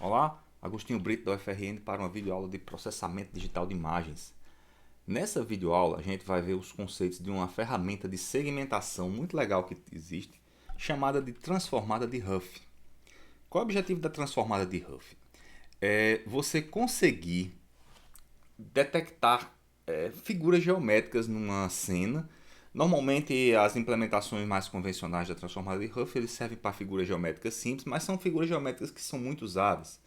Olá, Agostinho Brito da UFRN para uma videoaula de processamento digital de imagens. Nessa videoaula a gente vai ver os conceitos de uma ferramenta de segmentação muito legal que existe, chamada de transformada de Huff. Qual é o objetivo da transformada de Huff? É você conseguir detectar figuras geométricas numa cena. Normalmente as implementações mais convencionais da transformada de Huff eles servem para figuras geométricas simples, mas são figuras geométricas que são muito usadas.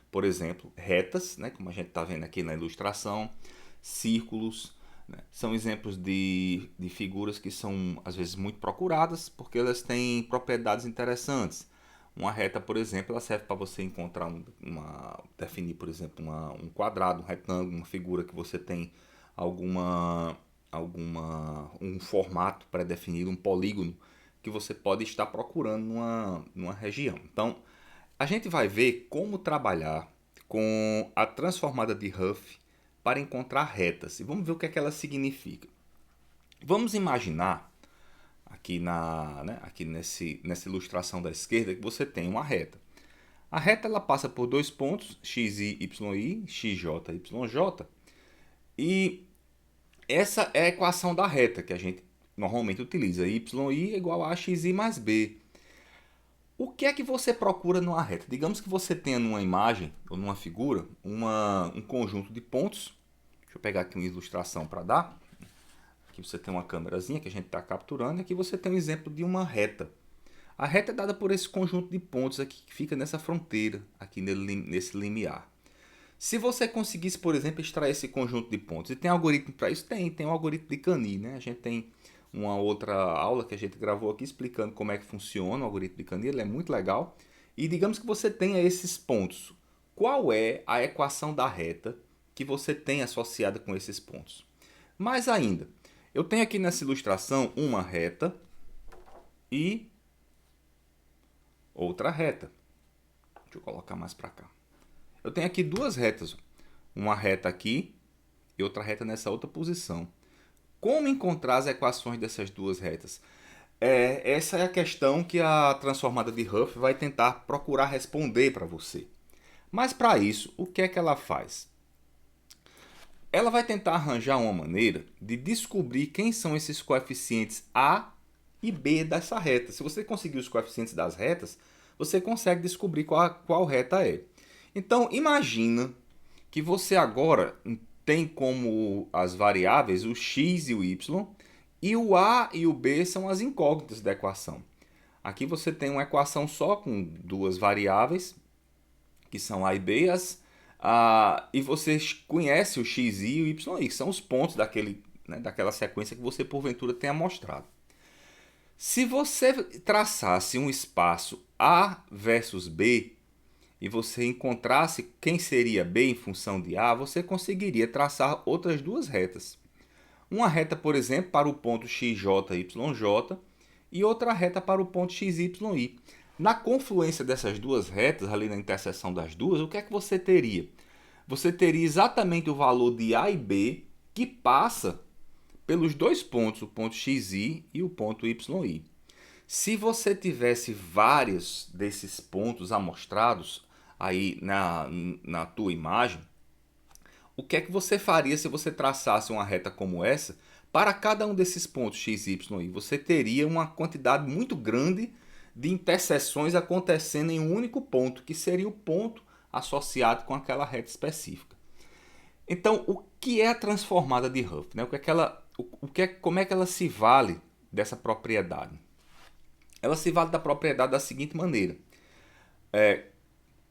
Por exemplo, retas, né, como a gente está vendo aqui na ilustração, círculos, né, são exemplos de figuras que são às vezes muito procuradas porque elas têm propriedades interessantes. Uma reta, por exemplo, ela serve para você encontrar definir, por exemplo, um quadrado, um retângulo, uma figura que você tem um formato pré-definido, um polígono que você pode estar procurando numa região. Então, a gente vai ver como trabalhar com a transformada de Huff para encontrar retas. E vamos ver o que é que ela significa. Vamos imaginar nessa ilustração da esquerda que você tem uma reta. A reta ela passa por dois pontos, xi, yi, xj, yj, e essa é a equação da reta que a gente normalmente utiliza. Y é igual a xi mais b. O que é que você procura numa reta? Digamos que você tenha numa imagem ou numa figura um conjunto de pontos. Deixa eu pegar aqui uma ilustração para dar. Aqui você tem uma câmerazinha que a gente está capturando. Aqui você tem um exemplo de uma reta. A reta é dada por esse conjunto de pontos aqui que fica nessa fronteira, aqui nesse limiar. Se você conseguisse, por exemplo, extrair esse conjunto de pontos, e tem algoritmo para isso? Tem um algoritmo de Canny, né? A gente tem uma outra aula que a gente gravou aqui explicando como é que funciona o algoritmo de Canny, ele é muito legal. E digamos que você tenha esses pontos. Qual é a equação da reta que você tem associada com esses pontos? Mais ainda, eu tenho aqui nessa ilustração uma reta e outra reta. Deixa eu colocar mais para cá. Eu tenho aqui duas retas, uma reta aqui e outra reta nessa outra posição. Como encontrar as equações dessas duas retas? Essa é a questão que a transformada de Huff vai tentar procurar responder para você. Mas para isso, o que é que ela faz? Ela vai tentar arranjar uma maneira de descobrir quem são esses coeficientes A e B dessa reta. Se você conseguir os coeficientes das retas, você consegue descobrir qual reta é. Então, imagina que você agora tem como as variáveis o x e o y, e o a e o b são as incógnitas da equação. Aqui você tem uma equação só com duas variáveis, que são a e b, e você conhece o x e o y, que são os pontos daquela sequência que você porventura tenha mostrado. Se você traçasse um espaço A versus B, e você encontrasse quem seria B em função de A, você conseguiria traçar outras duas retas. Uma reta, por exemplo, para o ponto xj, yj, e outra reta para o ponto xy. Na confluência dessas duas retas, ali na interseção das duas, o que é que você teria? Você teria exatamente o valor de A e B que passa pelos dois pontos, o ponto xi e o ponto yi. Se você tivesse vários desses pontos amostrados aí na tua imagem, o que é que você faria se você traçasse uma reta como essa para cada um desses pontos x, y, y? Você teria uma quantidade muito grande de interseções acontecendo em um único ponto, que seria o ponto associado com aquela reta específica. Então, o que é a transformada de Huff? Né? Como é que ela se vale dessa propriedade? Ela se vale da propriedade da seguinte maneira.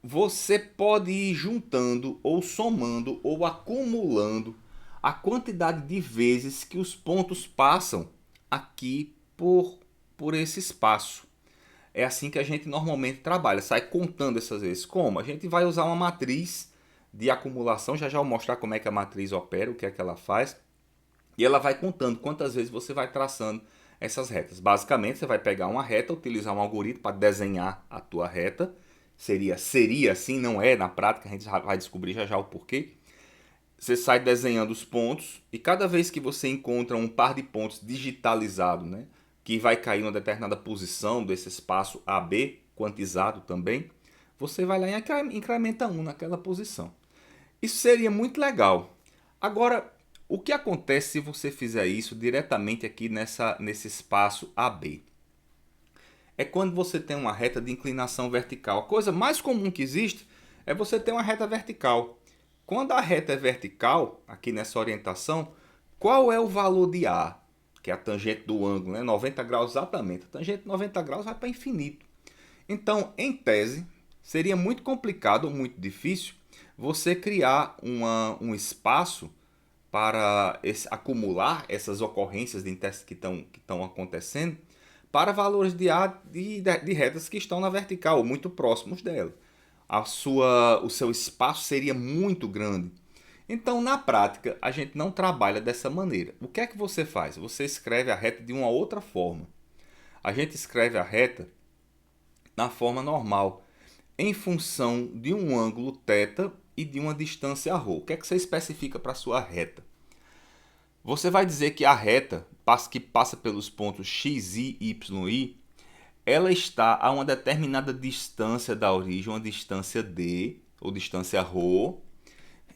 Você pode ir juntando ou somando ou acumulando a quantidade de vezes que os pontos passam aqui por esse espaço. É assim que a gente normalmente trabalha, sai contando essas vezes. Como? A gente vai usar uma matriz de acumulação, já vou mostrar como é que a matriz opera, o que é que ela faz. E ela vai contando quantas vezes você vai traçando essas retas. Basicamente, você vai pegar uma reta, utilizar um algoritmo para desenhar a tua reta. Seria assim, não é na prática, a gente vai descobrir já o porquê. Você sai desenhando os pontos e cada vez que você encontra um par de pontos digitalizado, né, que vai cair em uma determinada posição desse espaço AB, quantizado também, você vai lá e incrementa 1 naquela posição. Isso seria muito legal. Agora, o que acontece se você fizer isso diretamente aqui nesse espaço AB? É quando você tem uma reta de inclinação vertical. A coisa mais comum que existe é você ter uma reta vertical. Quando a reta é vertical, aqui nessa orientação, qual é o valor de A? Que é a tangente do ângulo, né? 90 graus exatamente. A tangente de 90 graus vai para infinito. Então, em tese, seria muito complicado ou muito difícil você criar um espaço para acumular essas ocorrências que estão acontecendo para valores de A de retas que estão na vertical, ou muito próximos dela. O seu espaço seria muito grande. Então, na prática, a gente não trabalha dessa maneira. O que é que você faz? Você escreve a reta de uma outra forma. A gente escreve a reta na forma normal, em função de um ângulo θ e de uma distância ρ. O que é que você especifica para a sua reta? Você vai dizer que a reta que passa pelos pontos x, y, y, ela está a uma determinada distância da origem, uma distância d, ou distância ρ,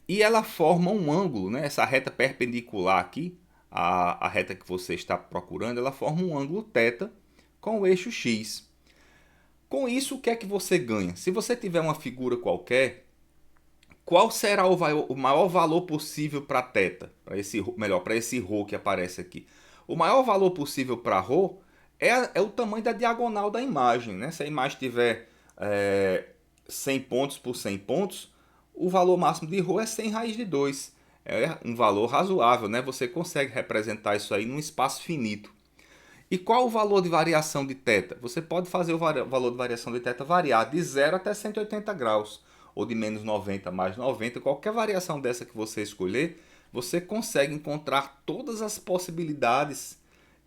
e ela forma um ângulo, né? Essa reta perpendicular aqui, a reta que você está procurando, ela forma um ângulo θ com o eixo x. Com isso, o que é que você ganha? Se você tiver uma figura qualquer, qual será o maior valor possível para θ? Para esse ρ que aparece aqui. O maior valor possível para ρ é o tamanho da diagonal da imagem, né? Se a imagem tiver 100 pontos por 100 pontos, o valor máximo de ρ é 100 raiz de 2. É um valor razoável, né? Você consegue representar isso aí num espaço finito. E qual o valor de variação de θ? Você pode fazer o valor de variação de θ variar de 0 até 180 graus, ou de menos 90 mais 90. Qualquer variação dessa que você escolher, você consegue encontrar todas as possibilidades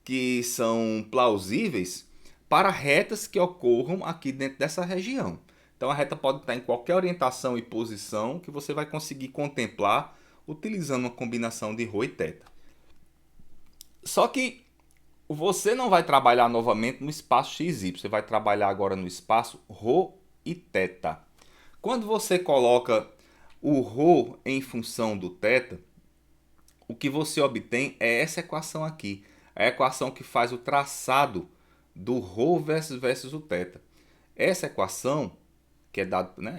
que são plausíveis para retas que ocorram aqui dentro dessa região. Então a reta pode estar em qualquer orientação e posição que você vai conseguir contemplar utilizando uma combinação de ρ e θ. Só que você não vai trabalhar novamente no espaço XY, você vai trabalhar agora no espaço ρ e θ. Quando você coloca o ρ em função do θ, o que você obtém é essa equação aqui. A equação que faz o traçado do ρ versus o θ. Essa equação, que é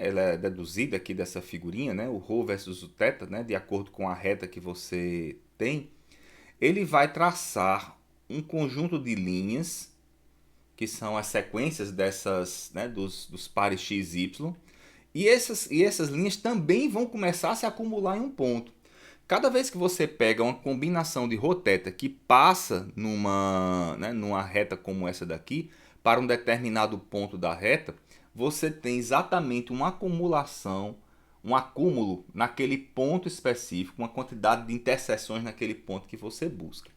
ela é deduzida aqui dessa figurinha, né, o ρ versus o θ, né, de acordo com a reta que você tem, ele vai traçar um conjunto de linhas, que são as sequências dos pares x, y, e essas linhas também vão começar a se acumular em um ponto. Cada vez que você pega uma combinação de ρ, θ que passa numa reta como essa daqui, para um determinado ponto da reta, você tem exatamente uma acumulação, um acúmulo naquele ponto específico, uma quantidade de interseções naquele ponto que você busca.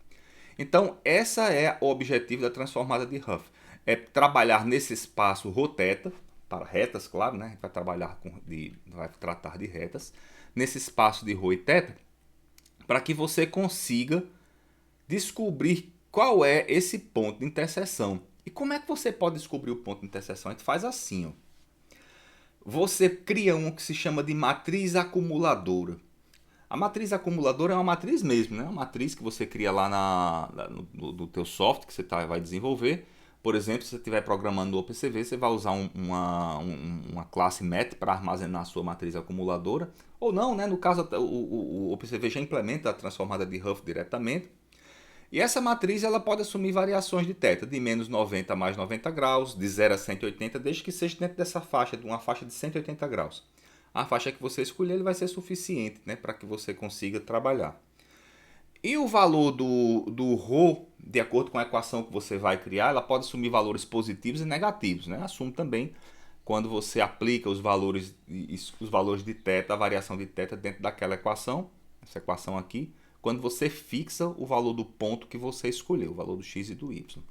Então, essa é o objetivo da transformada de Hopf. É trabalhar nesse espaço ρ, θ, para retas, claro, né? A gente vai tratar de retas, nesse espaço de ρ e θ, para que você consiga descobrir qual é esse ponto de interseção. E como é que você pode descobrir o ponto de interseção? A gente faz assim, ó. Você cria um que se chama de matriz acumuladora. A matriz acumuladora é uma matriz mesmo, né? Uma matriz que você cria lá no teu software que você vai desenvolver. Por exemplo, se você estiver programando no OpenCV, você vai usar uma classe Met para armazenar a sua matriz acumuladora. Ou não, né? No caso, o OpenCV já implementa a transformada de Hopf diretamente. E essa matriz ela pode assumir variações de θ, de menos 90 a mais 90 graus, de 0 a 180, desde que seja dentro dessa faixa, de uma faixa de 180 graus. A faixa que você escolher ele vai ser suficiente, né, para que você consiga trabalhar. E o valor do ρ, de acordo com a equação que você vai criar, ela pode assumir valores positivos e negativos, né? Assume também quando você aplica os valores de θ, a variação de θ dentro daquela equação, essa equação aqui, quando você fixa o valor do ponto que você escolheu, o valor do x e do y.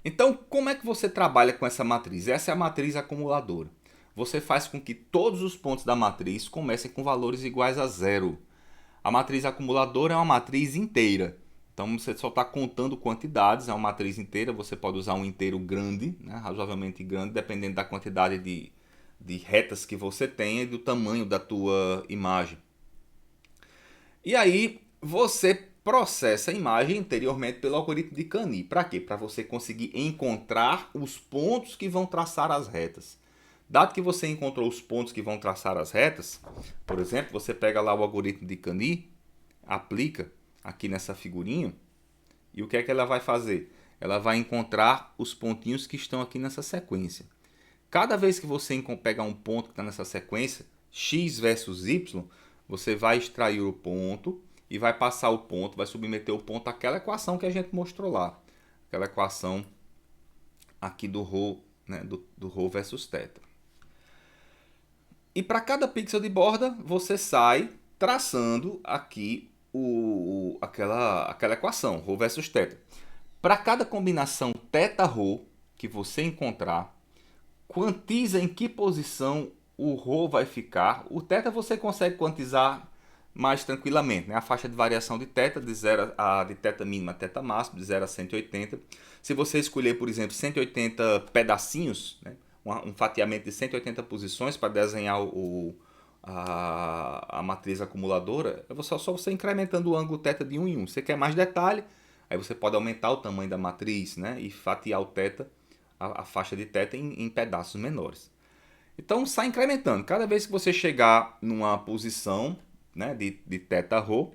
Então, como é que você trabalha com essa matriz? Essa é a matriz acumuladora. Você faz com que todos os pontos da matriz comecem com valores iguais a zero. A matriz acumuladora é uma matriz inteira. Então você só está contando quantidades, é uma matriz inteira, você pode usar um inteiro grande, né, razoavelmente grande, dependendo da quantidade de retas que você tenha e do tamanho da tua imagem. E aí você processa a imagem anteriormente pelo algoritmo de Canny. Para quê? Para você conseguir encontrar os pontos que vão traçar as retas. Dado que você encontrou os pontos que vão traçar as retas, por exemplo, você pega lá o algoritmo de Canny, aplica aqui nessa figurinha, e o que é que ela vai fazer? Ela vai encontrar os pontinhos que estão aqui nessa sequência. Cada vez que você pegar um ponto que está nessa sequência, x versus y, você vai extrair o ponto e vai passar o ponto, vai submeter o ponto àquela equação que a gente mostrou lá. Aquela equação aqui do ρ, né, do ρ versus θ. E para cada pixel de borda, você sai traçando aqui aquela equação, ρ versus θ. Para cada combinação θ-ρ que você encontrar, quantiza em que posição o ρ vai ficar. O θ você consegue quantizar mais tranquilamente, né? A faixa de variação de θ, de θ mínima a θ máximo, de 0 a 180. Se você escolher, por exemplo, 180 pedacinhos, né? Um fatiamento de 180 posições para desenhar a matriz acumuladora, é só você incrementando o ângulo θ de 1 em 1. Você quer mais detalhe, aí você pode aumentar o tamanho da matriz, né? E fatiar o θ, a faixa de θ em pedaços menores. Então sai incrementando. Cada vez que você chegar numa posição, né, de θ-ρ,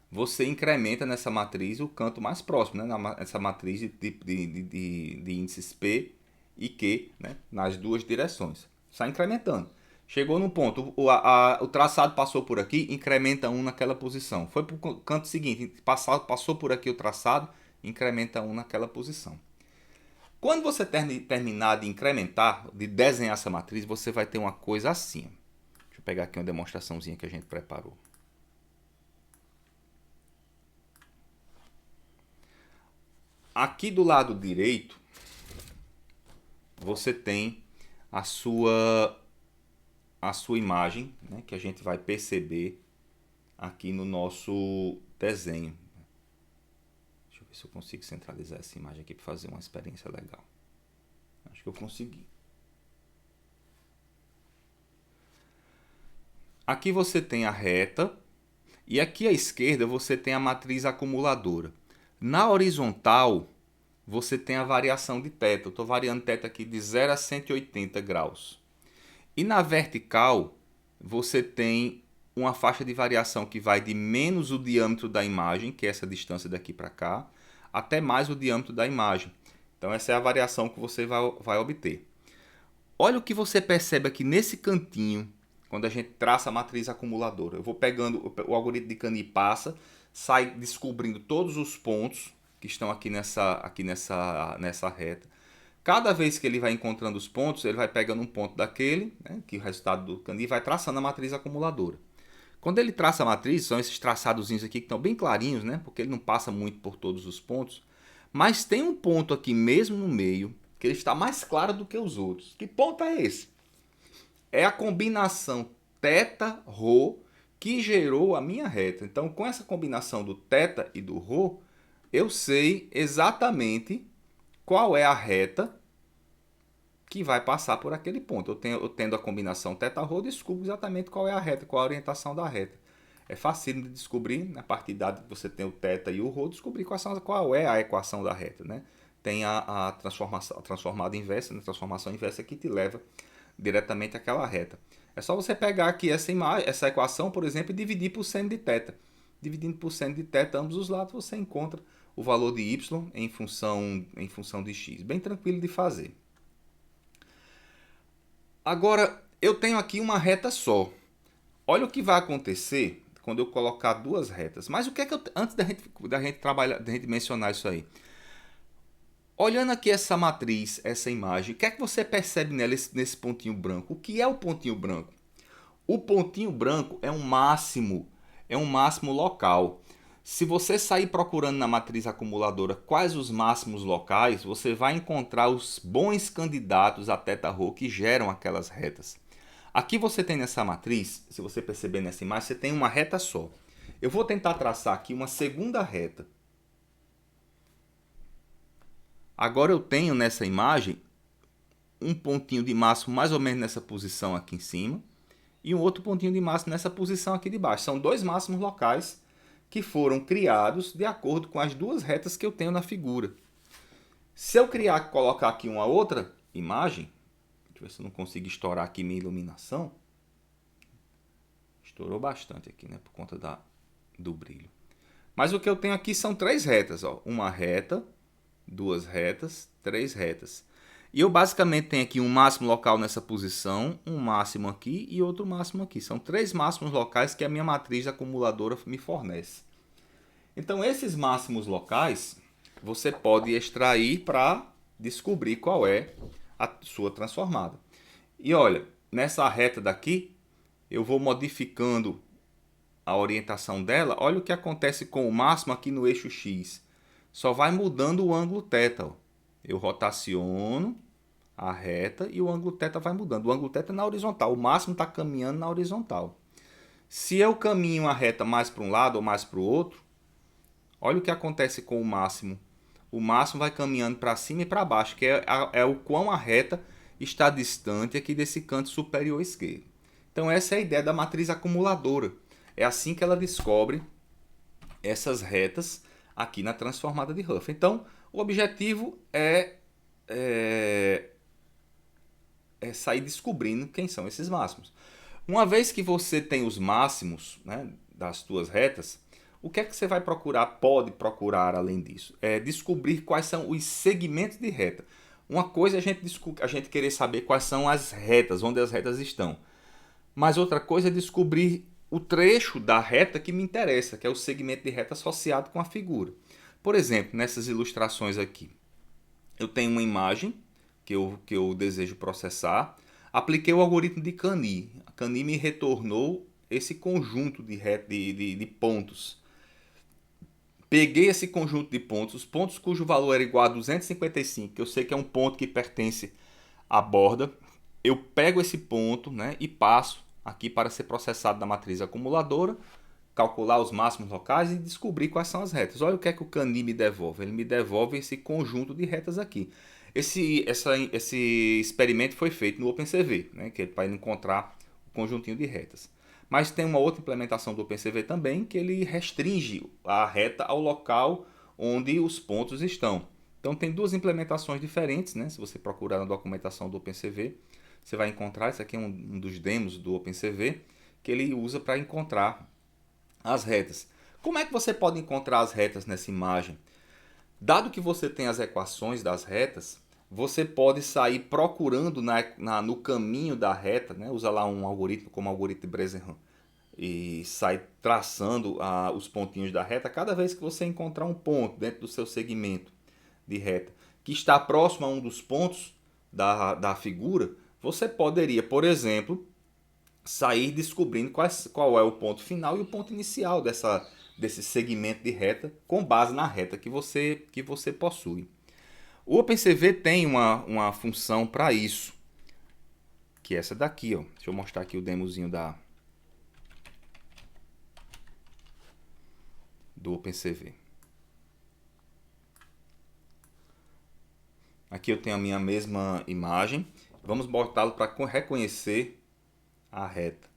você incrementa nessa matriz o canto mais próximo, né, nessa matriz de índices P e Q, né, nas duas direções. Sai incrementando. Chegou num ponto, o traçado passou por aqui, incrementa 1 naquela posição. Foi para o canto seguinte, passou por aqui o traçado, incrementa 1 naquela posição. Quando você terminar de incrementar, de desenhar essa matriz, você vai ter uma coisa assim. Deixa eu pegar aqui uma demonstraçãozinha que a gente preparou. Aqui do lado direito, você tem a sua imagem, né, que a gente vai perceber aqui no nosso desenho. Deixa eu ver se eu consigo centralizar essa imagem aqui para fazer uma experiência legal. Acho que eu consegui. Aqui você tem a reta e aqui à esquerda você tem a matriz acumuladora. Na horizontal você tem a variação de θ. Eu estou variando θ aqui de 0 a 180 graus. E na vertical você tem uma faixa de variação que vai de menos o diâmetro da imagem, que é essa distância daqui para cá, até mais o diâmetro da imagem. Então essa é a variação que você vai obter. Olha o que você percebe aqui nesse cantinho, quando a gente traça a matriz acumuladora. Eu vou pegando, o algoritmo de Canny passa, sai descobrindo todos os pontos que estão aqui nessa reta. Cada vez que ele vai encontrando os pontos, ele vai pegando um ponto daquele, né, que é o resultado do Canny, e vai traçando a matriz acumuladora. Quando ele traça a matriz, são esses traçadozinhos aqui que estão bem clarinhos, né, porque ele não passa muito por todos os pontos. Mas tem um ponto aqui mesmo no meio, que ele está mais claro do que os outros. Que ponto é esse? É a combinação θ-ρ que gerou a minha reta. Então, com essa combinação do θ e do ρ, eu sei exatamente qual é a reta que vai passar por aquele ponto. Eu tendo a combinação θ-ρ, descubro exatamente qual é a reta, qual a orientação da reta. É fácil de descobrir, na partir dada que você tem o θ e o ρ, descobrir qual é a equação da reta, né? Tem a transformada inversa, né? Transformação inversa que te leva diretamente àquela reta. É só você pegar aqui essa equação, por exemplo, e dividir por seno de θ. Dividindo por seno de θ ambos os lados, você encontra o valor de y em função de x. Bem tranquilo de fazer. Agora, eu tenho aqui uma reta só. Olha o que vai acontecer quando eu colocar duas retas. Mas o que é que antes da gente trabalhar, da gente mencionar isso aí? Olhando aqui essa matriz, essa imagem, o que é que você percebe nela, nesse pontinho branco? O que é o pontinho branco? O pontinho branco é um máximo local. Se você sair procurando na matriz acumuladora quais os máximos locais, você vai encontrar os bons candidatos a θ-ρ que geram aquelas retas. Aqui você tem nessa matriz, se você perceber nessa imagem, você tem uma reta só. Eu vou tentar traçar aqui uma segunda reta. Agora eu tenho nessa imagem um pontinho de máximo mais ou menos nessa posição aqui em cima e um outro pontinho de máximo nessa posição aqui de baixo. São dois máximos locais que foram criados de acordo com as duas retas que eu tenho na figura. Se eu colocar aqui uma outra imagem, deixa eu ver se eu não consigo estourar aqui minha iluminação. Estourou bastante aqui, né, por conta do brilho. Mas o que eu tenho aqui são três retas, ó. Uma reta, duas retas, três retas. E eu basicamente tenho aqui um máximo local nessa posição, um máximo aqui e outro máximo aqui. São três máximos locais que a minha matriz acumuladora me fornece. Então esses máximos locais você pode extrair para descobrir qual é a sua transformada. E olha, nessa reta daqui, eu vou modificando a orientação dela. Olha o que acontece com o máximo aqui no eixo X. Só vai mudando o ângulo θ. Ó. Eu rotaciono a reta e o ângulo θ vai mudando. O ângulo θ é na horizontal. O máximo está caminhando na horizontal. Se eu caminho a reta mais para um lado ou mais para o outro, olha o que acontece com o máximo. O máximo vai caminhando para cima e para baixo, que é o quão a reta está distante aqui desse canto superior esquerdo. Então essa é a ideia da matriz acumuladora. É assim que ela descobre essas retas aqui na transformada de Huff. Então o objetivo é sair descobrindo quem são esses máximos. Uma vez que você tem os máximos, né, das suas retas, o que é que você vai procurar, pode procurar além disso? É descobrir quais são os segmentos de reta. Uma coisa é a gente querer saber quais são as retas, onde as retas estão. Mas outra coisa é descobrir o trecho da reta que me interessa, que é o segmento de reta associado com a figura. Por exemplo, nessas ilustrações aqui, eu tenho uma imagem que eu desejo processar, apliquei o algoritmo de Canny. A Canny me retornou esse conjunto de pontos. Peguei esse conjunto de pontos, os pontos cujo valor era igual a 255, que eu sei que é um ponto que pertence à borda. Eu pego esse ponto, né, e passo aqui para ser processado na matriz acumuladora, calcular os máximos locais e descobrir quais são as retas. Olha o que é que o Canny me devolve. Ele me devolve esse conjunto de retas aqui. Esse experimento foi feito no OpenCV, né, que é para encontrar o conjuntinho de retas. Mas tem uma outra implementação do OpenCV também, que ele restringe a reta ao local onde os pontos estão. Então tem duas implementações diferentes, né? Se você procurar na documentação do OpenCV, você vai encontrar, esse aqui é um dos demos do OpenCV, que ele usa para encontrar as retas. Como é que você pode encontrar as retas nessa imagem? Dado que você tem as equações das retas, você pode sair procurando no caminho da reta, né? Usa lá um algoritmo como o algoritmo de Bresenham e sai traçando os pontinhos da reta. Cada vez que você encontrar um ponto dentro do seu segmento de reta que está próximo a um dos pontos da figura, você poderia, por exemplo, sair descobrindo qual é o ponto final e o ponto inicial desse segmento de reta com base na reta que você possui. O OpenCV tem uma função para isso, que é essa daqui. Ó. Deixa eu mostrar aqui o demozinho do OpenCV. Aqui eu tenho a minha mesma imagem. Vamos botá-lo para reconhecer a reta.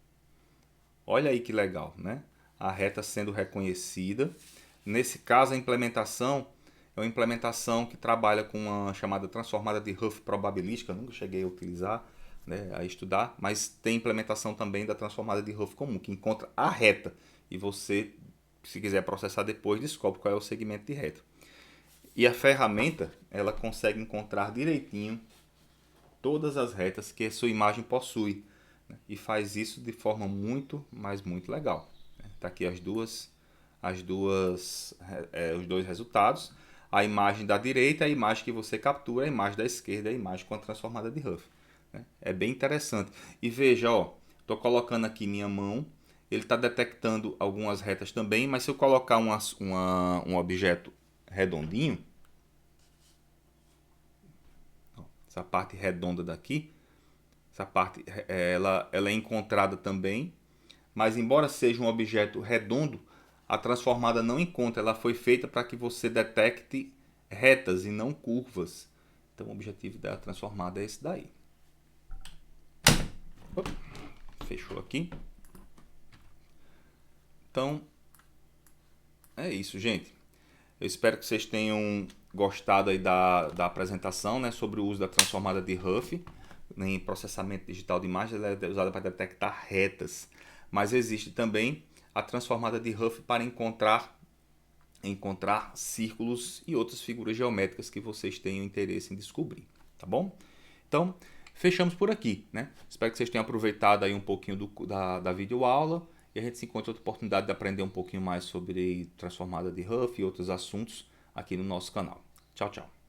Olha aí que legal, né? A reta sendo reconhecida. Nesse caso, a implementação é uma implementação que trabalha com uma chamada transformada de Huff probabilística. Eu nunca cheguei a utilizar, né, a estudar, mas tem implementação também da transformada de Huff comum, que encontra a reta. E você, se quiser processar depois, descobre qual é o segmento de reta. E a ferramenta, ela consegue encontrar direitinho todas as retas que a sua imagem possui, né? E faz isso de forma muito, mas muito legal. Tá aqui os dois resultados. A imagem da direita, a imagem que você captura, a imagem da esquerda, a imagem com a transformada de Huff. Né? É bem interessante. E veja, ó, estou colocando aqui minha mão, ele está detectando algumas retas também, mas se eu colocar um objeto redondinho, essa parte redonda daqui, essa parte ela é encontrada também, mas embora seja um objeto redondo, a transformada não encontra, ela foi feita para que você detecte retas e não curvas. Então o objetivo da transformada é esse daí. Opa, fechou aqui. Então é isso, gente. Eu espero que vocês tenham gostado aí da apresentação, né, sobre o uso da transformada de Huff em processamento digital de imagens. Ela é usada para detectar retas, mas existe também a transformada de Huff para encontrar círculos e outras figuras geométricas que vocês tenham interesse em descobrir, tá bom? Então, fechamos por aqui, né? Espero que vocês tenham aproveitado aí um pouquinho da videoaula e a gente se encontra outra oportunidade de aprender um pouquinho mais sobre transformada de Huff e outros assuntos aqui no nosso canal. Tchau, tchau.